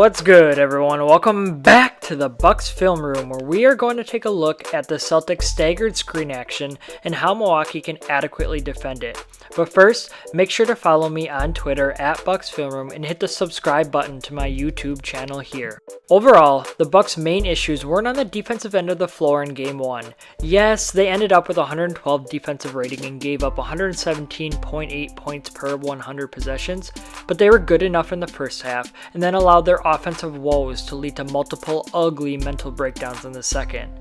What's good, everyone? Welcome back to the Bucks Film Room, where we are going to take a look at the Celtics staggered screen action and how Milwaukee can adequately defend it. But first, make sure to follow me on Twitter at Bucks Film Room and hit the subscribe button to my YouTube channel here. Overall, the Bucks' main issues weren't on the defensive end of the floor in Game 1. Yes, they ended up with 112 defensive rating and gave up 117.8 points per 100 possessions, but they were good enough in the first half and then allowed their offensive woes to lead to multiple ugly mental breakdowns in the second.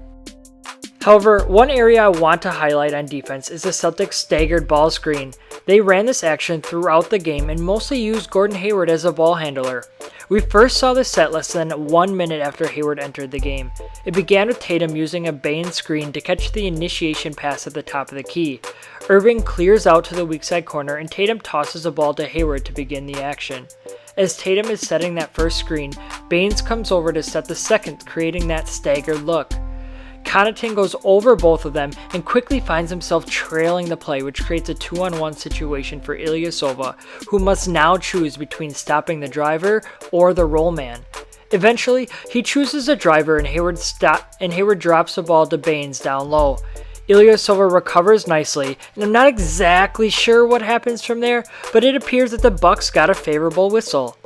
However, one area I want to highlight on defense is the Celtics staggered ball screen. They ran this action throughout the game and mostly used Gordon Hayward as a ball handler. We first saw this set less than 1 minute after Hayward entered the game. It began with Tatum using a Bain screen to catch the initiation pass at the top of the key. Irving clears out to the weak side corner and Tatum tosses a ball to Hayward to begin the action. As Tatum is setting that first screen, Baines comes over to set the second, creating that staggered look. Connaughton goes over both of them and quickly finds himself trailing the play, which creates a 2-on-1 situation for Ilyasova, who must now choose between stopping the driver or the roll man. Eventually, he chooses the driver and Hayward drops the ball to Baines down low. Ilyasova recovers nicely, and I'm not exactly sure what happens from there, but it appears that the Bucks got a favorable whistle.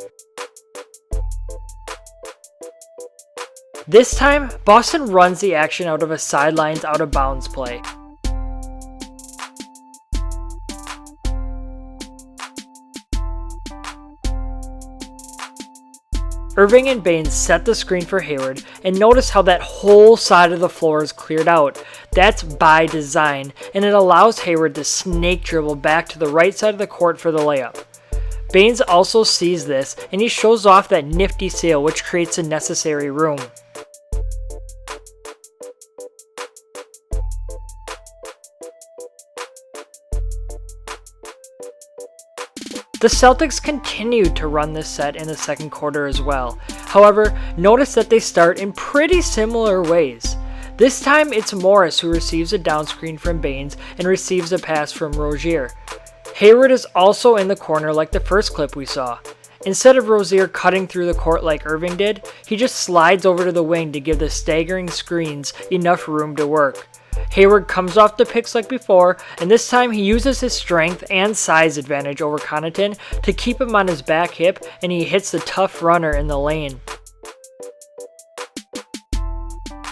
This time, Boston runs the action out of a sidelines out of bounds play. Irving and Baines set the screen for Hayward, and notice how that whole side of the floor is cleared out. That's by design, and it allows Hayward to snake dribble back to the right side of the court for the layup. Baines also sees this, and he shows off that nifty sail, which creates the necessary room. The Celtics continued to run this set in the second quarter as well. However, notice that they start in pretty similar ways. This time it's Morris who receives a down screen from Baines and receives a pass from Rozier. Hayward is also in the corner like the first clip we saw. Instead of Rozier cutting through the court like Irving did, he just slides over to the wing to give the staggering screens enough room to work. Hayward comes off the picks like before, and this time he uses his strength and size advantage over Connaughton to keep him on his back hip, and he hits the tough runner in the lane.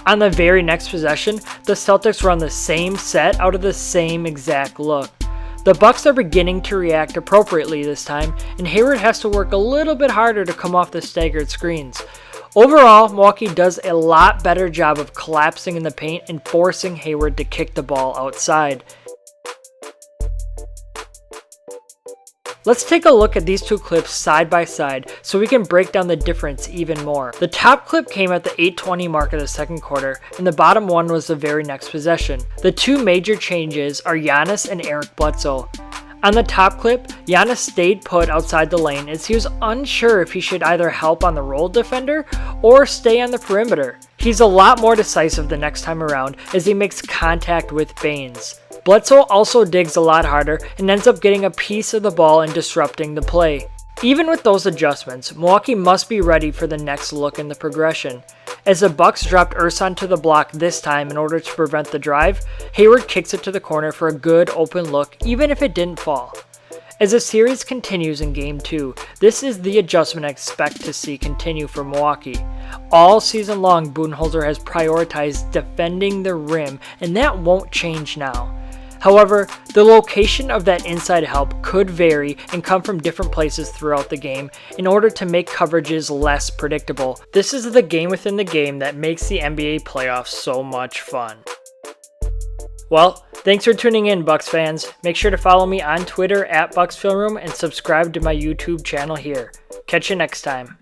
On the very next possession, the Celtics run the same set out of the same exact look. The Bucks are beginning to react appropriately this time, and Hayward has to work a little bit harder to come off the staggered screens. Overall, Milwaukee does a lot better job of collapsing in the paint and forcing Hayward to kick the ball outside. Let's take a look at these two clips side by side so we can break down the difference even more. The top clip came at the 8:20 mark of the second quarter, and the bottom one was the very next possession. The two major changes are Giannis and Eric Bledsoe. On the top clip, Giannis stayed put outside the lane as he was unsure if he should either help on the roll defender or stay on the perimeter. He's a lot more decisive the next time around as he makes contact with Baines. Bledsoe also digs a lot harder and ends up getting a piece of the ball and disrupting the play. Even with those adjustments, Milwaukee must be ready for the next look in the progression. As the Bucks dropped Ersan to the block this time in order to prevent the drive, Hayward kicks it to the corner for a good open look even if it didn't fall. As the series continues in Game 2, this is the adjustment I expect to see continue for Milwaukee. All season long, Budenholzer has prioritized defending the rim, and that won't change now. However, the location of that inside help could vary and come from different places throughout the game in order to make coverages less predictable. This is the game within the game that makes the NBA playoffs so much fun. Well, thanks for tuning in, Bucks fans. Make sure to follow me on Twitter at Bucks Film Room and subscribe to my YouTube channel here. Catch you next time.